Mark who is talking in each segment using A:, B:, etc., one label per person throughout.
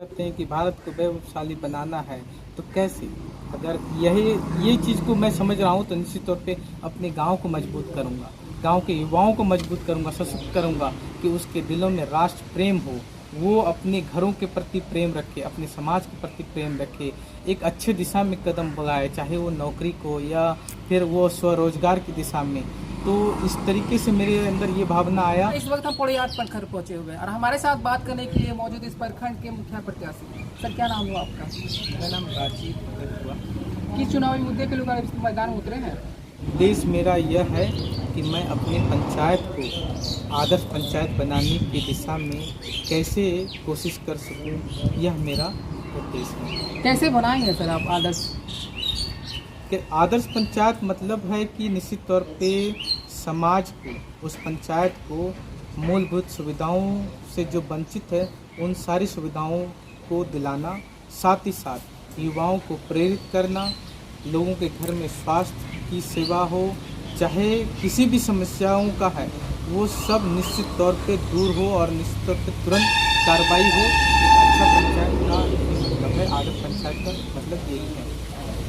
A: कहते हैं कि भारत को वैभवशाली बनाना है तो कैसे। अगर ये चीज़ को मैं समझ रहा हूँ तो निश्चित तौर पे अपने गांव को मजबूत करूँगा, गांव के युवाओं को मजबूत करूँगा, सशक्त करूँगा कि उसके दिलों में राष्ट्र प्रेम हो, वो अपने घरों के प्रति प्रेम रखे, अपने समाज के प्रति प्रेम रखे, एक अच्छे दिशा में कदम बढ़ाए, चाहे वो नौकरी को या फिर वो स्वरोजगार की दिशा में। तो इस तरीके से मेरे अंदर ये भावना आया।
B: इस वक्त हम पोड़ैयाट प्रखंड पहुंचे हुए हैं और हमारे साथ बात करने के लिए मौजूद इस प्रखंड के मुखिया प्रत्याशी। सर, क्या नाम हुआ आपका?
A: मेरा नाम राजीव भगत हुआ।
B: किस चुनावी मुद्दे के लोग इस मैदान में उतरे हैं?
A: उद्देश्य मेरा यह है कि मैं अपने पंचायत को आदर्श पंचायत बनाने की दिशा में कैसे कोशिश कर सकूं, यह मेरा उद्देश्य है।
B: कैसे बनाएंगे सर आप आदर्श?
A: कि आदर्श पंचायत मतलब है कि निश्चित तौर पे समाज को, उस पंचायत को मूलभूत सुविधाओं से जो वंचित है उन सारी सुविधाओं को दिलाना, साथ ही साथ युवाओं को प्रेरित करना, लोगों के घर में स्वास्थ्य की सेवा हो, चाहे किसी भी समस्याओं का है वो सब निश्चित तौर पे दूर हो और निश्चित तौर पे तुरंत कार्रवाई हो। एक अच्छा पंचायत का मतलब है, आदर्श पंचायत का मतलब यही है।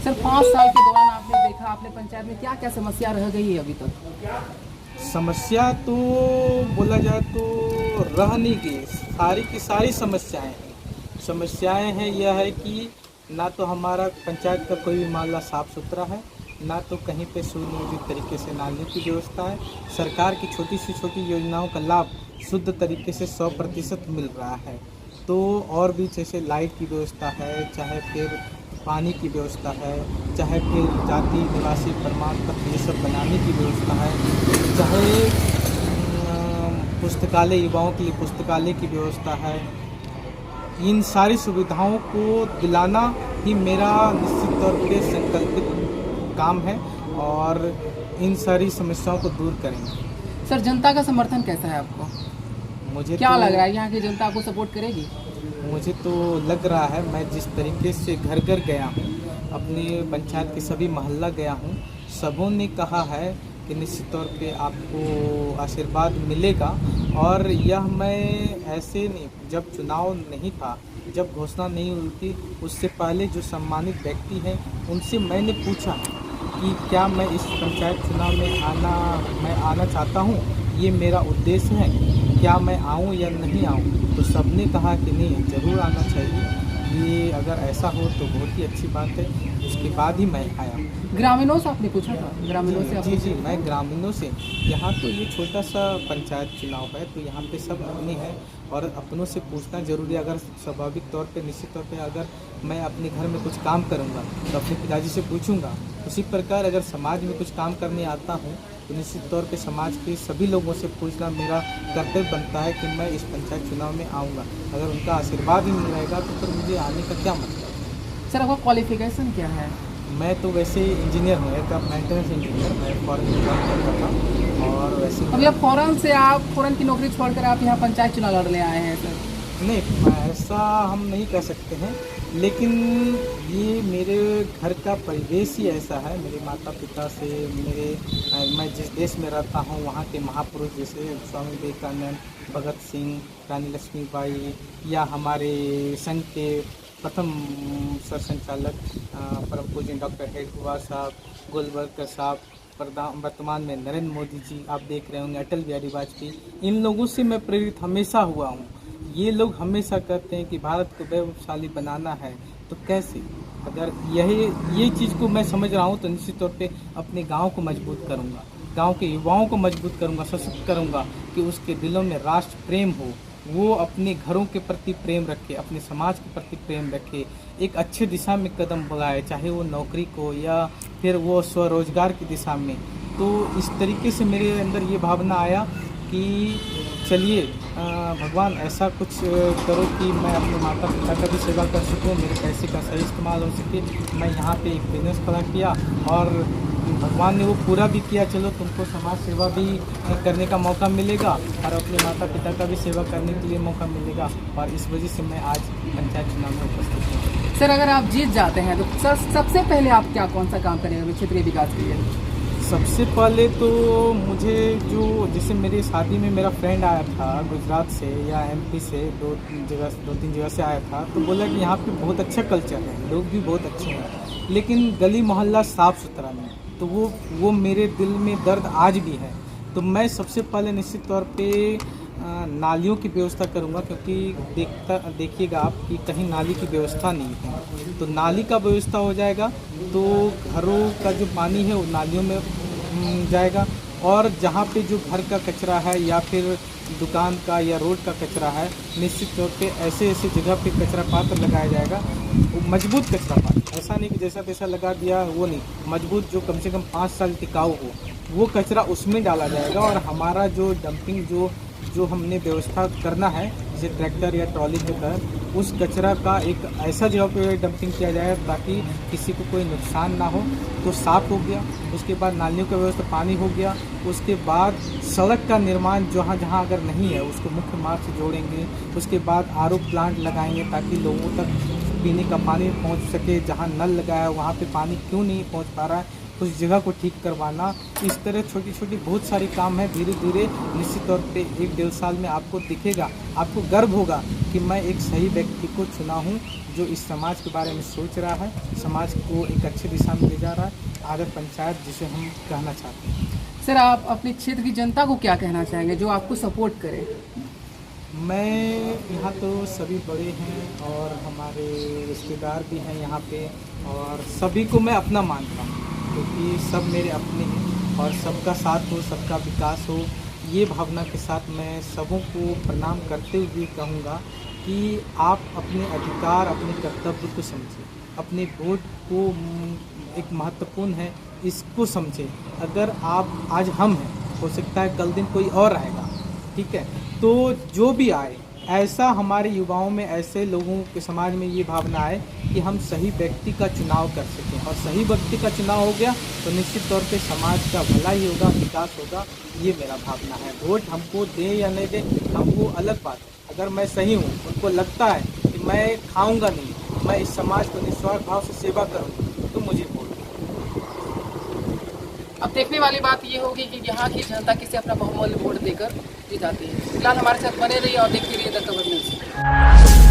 B: सर, 5 साल के दौरान आपने देखा अपने पंचायत में क्या क्या समस्या रह गई है अभी तक?
A: समस्या तो बोला जाए तो रह नहीं गई, सारी की सारी समस्याएं हैं। समस्याएं हैं यह है कि ना तो हमारा पंचायत का कोई भी मामला साफ सुथरा है, ना तो कहीं पे सुनियोजित तरीके से नाली की व्यवस्था है। सरकार की छोटी से छोटी योजनाओं का लाभ शुद्ध तरीके से 100% मिल रहा है। तो और भी जैसे लाइट की व्यवस्था है, चाहे फिर पानी की व्यवस्था है, चाहे फिर जाति निवासी प्रमाण पत्र ये सब बनाने की व्यवस्था है, चाहे पुस्तकालय, युवाओं के लिए पुस्तकालय की व्यवस्था है। इन सारी सुविधाओं को दिलाना ही मेरा निश्चित तौर पे संकल्पित काम है और इन सारी समस्याओं को दूर करेंगे।
B: सर, जनता का समर्थन कैसा है आपको?
A: मुझे
B: क्या
A: तो
B: लग रहा है यहाँ की जनता आपको सपोर्ट करेगी?
A: मुझे तो लग रहा है, मैं जिस तरीके से घर घर गया हूँ, अपने पंचायत के सभी मोहल्ला गया हूँ, सबों ने कहा है कि निश्चित तौर पे आपको आशीर्वाद मिलेगा। और यह मैं ऐसे नहीं, जब चुनाव नहीं था, जब घोषणा नहीं हुई थी, उससे पहले जो सम्मानित व्यक्ति हैं उनसे मैंने पूछा कि क्या मैं इस पंचायत चुनाव में आना चाहता हूँ, ये मेरा उद्देश्य है, क्या मैं आऊँ या नहीं आऊँ। तो सबने कहा कि नहीं, ज़रूर आना चाहिए, ये अगर ऐसा हो तो बहुत ही अच्छी बात है। उसके बाद ही मैं आया।
B: ग्रामीणों से आपने पूछा था? ग्रामीणों से
A: जी जी, मैं ग्रामीणों से, यहाँ तो ये छोटा सा पंचायत चुनाव है तो यहाँ पे सब अपने हैं और अपनों से पूछना जरूरी है। अगर स्वाभाविक तौर पे, निश्चित तौर पे अगर मैं अपने घर में कुछ काम करूँगा तो अपने पिताजी से पूछूंगा। उसी प्रकार अगर समाज में कुछ काम करने आता हूँ तो निश्चित तौर पे समाज के सभी लोगों से पूछना मेरा कर्तव्य बनता है कि मैं इस पंचायत चुनाव में आऊँगा। अगर उनका आशीर्वाद ही नहीं रहेगा तो फिर मुझे आने का क्या मतलब।
B: सर, आपका क्वालिफिकेशन क्या है?
A: मैं तो वैसे इंजीनियर हूँ, एयरक्राफ्ट मेंटेनेंस इंजीनियर। मैं फॉरेन में जॉब करता था और वैसे
B: अभी आप फौरन की नौकरी छोड़कर आप यहाँ पंचायत चुनाव लड़ने आए हैं सर?
A: नहीं, ऐसा हम नहीं कह सकते हैं, लेकिन ये मेरे घर का परिवेश ही ऐसा है। मेरे माता पिता से, मैं जिस देश में रहता हूँ वहाँ के महापुरुष जैसे स्वामी विवेकानंद, भगत सिंह, रानी लक्ष्मीबाई, या हमारे संघ के प्रथम सरसंचालक परम पूज्य डॉक्टर हेडगेवार साहब, गोलवलकर साहब, वर्तमान में नरेंद्र मोदी जी आप देख रहे होंगे, अटल बिहारी वाजपेयी, इन लोगों से मैं प्रेरित हमेशा हुआ हूँ। ये लोग हमेशा कहते हैं कि भारत को वैभवशाली बनाना है तो कैसे। अगर ये चीज़ को मैं समझ रहा हूँ तो निश्चित तौर पे अपने गांव को मजबूत करूँगा, गांव के युवाओं को मजबूत करूँगा, सशक्त करूँगा कि उसके दिलों में राष्ट्र प्रेम हो, वो अपने घरों के प्रति प्रेम रखे, अपने समाज के प्रति प्रेम रखे, एक अच्छे दिशा में कदम बढ़ाए, चाहे वो नौकरी को या फिर वो स्वरोजगार की दिशा में। तो इस तरीके से मेरे अंदर ये भावना आया कि चलिए भगवान ऐसा कुछ करो कि मैं अपने माता पिता का भी सेवा कर सकूं, मेरे पैसे का सही इस्तेमाल हो सके। मैं यहाँ पे एक बिजनेस खड़ा किया और भगवान ने वो पूरा भी किया। चलो, तुमको समाज सेवा भी करने का मौका मिलेगा और अपने माता पिता का भी सेवा करने के लिए मौका मिलेगा, और इस वजह से मैं आज पंचायत चुनाव में उपस्थित हूँ।
B: सर, अगर आप जीत जाते हैं तो सबसे पहले आप कौन सा काम करेंगे क्षेत्रीय विकास के लिए?
A: सबसे पहले तो मुझे जो जैसे मेरी शादी में मेरा फ्रेंड आया था गुजरात से या एमपी से, दो तीन जगह से आया था, तो बोला कि यहाँ पे बहुत अच्छा कल्चर है, लोग भी बहुत अच्छे हैं, लेकिन गली मोहल्ला साफ़ सुथरा नहीं है। तो वो मेरे दिल में दर्द आज भी है। तो मैं सबसे पहले निश्चित तौर पे नालियों की व्यवस्था करूँगा, क्योंकि देखिएगा आप कि कहीं नाली की व्यवस्था नहीं है। तो नाली का व्यवस्था हो जाएगा तो घरों का जो पानी है वो नालियों में जाएगा, और जहाँ पे जो घर का कचरा है या फिर दुकान का या रोड का कचरा है, निश्चित तौर पे ऐसे जगह पे कचरा पात्र लगाया जाएगा। वो मजबूत कचरा पात्र, ऐसा नहीं कि जैसा तैसा लगा दिया, वो नहीं, मजबूत जो कम से कम 5 साल टिकाऊ हो, वो कचरा उसमें डाला जाएगा। और हमारा जो डंपिंग जो हमने व्यवस्था करना है, जैसे ट्रैक्टर या ट्रॉली के तहत, उस कचरा का एक ऐसा जगह पे डंपिंग किया जाए ताकि किसी को कोई नुकसान ना हो। तो साफ़ हो गया, उसके बाद नालियों का व्यवस्था, पानी हो गया, उसके बाद सड़क का निर्माण जहाँ जहाँ अगर नहीं है उसको मुख्य मार्ग से जोड़ेंगे। उसके बाद आरओ प्लांट लगाएंगे ताकि लोगों तक पीने का पानी पहुँच सके। जहाँ नल लगाया है वहाँ पे पानी क्यों नहीं पहुँच पा रहा है, उस जगह को ठीक करवाना। इस तरह छोटी छोटी बहुत सारी काम है। धीरे धीरे निश्चित तौर पे 1-1.5 साल में आपको दिखेगा, आपको गर्व होगा कि मैं एक सही व्यक्ति को चुना हूँ जो इस समाज के बारे में सोच रहा है, समाज को एक अच्छी दिशा में ले जा रहा है। आदर्श पंचायत जिसे हम कहना चाहते हैं।
B: सर, आप अपने क्षेत्र की जनता को क्या कहना चाहेंगे जो आपको सपोर्ट करे?
A: मैं यहाँ तो सभी बड़े हैं और हमारे रिश्तेदार भी हैं यहाँ पे, और सभी को मैं अपना मानता हूँ, क्योंकि सब मेरे अपने हैं। और सबका साथ हो, सबका विकास हो, ये भावना के साथ मैं सबों को प्रणाम करते हुए कहूँगा कि आप अपने अधिकार, अपने कर्तव्य को समझें, अपने वोट को एक महत्वपूर्ण है, इसको समझें। अगर आप आज हम हैं, हो सकता है कल दिन कोई और आएगा, ठीक है? तो जो भी आए, ऐसा हमारे युवाओं में, ऐसे लोगों के समाज में ये भावना आए कि हम सही व्यक्ति का चुनाव कर सकें, और सही व्यक्ति का चुनाव हो गया तो निश्चित तौर पे समाज का भला ही होगा, विकास होगा। ये मेरा भावना है। वोट हमको दें या नहीं दें, हमको अलग बात है। अगर मैं सही हूँ, उनको लगता है कि मैं खाऊंगा नहीं, मैं इस समाज को निस्वार्थ भाव से सेवा करूँगा, तो मुझे वोट।
B: अब देखने वाली बात ये होगी कि यहाँ की जनता किसे अपना बहुमूल्य वोट देकर जिताती है। फिलहाल हमारे साथ बने रहिए और देखते रहिए द खबर न्यूज़।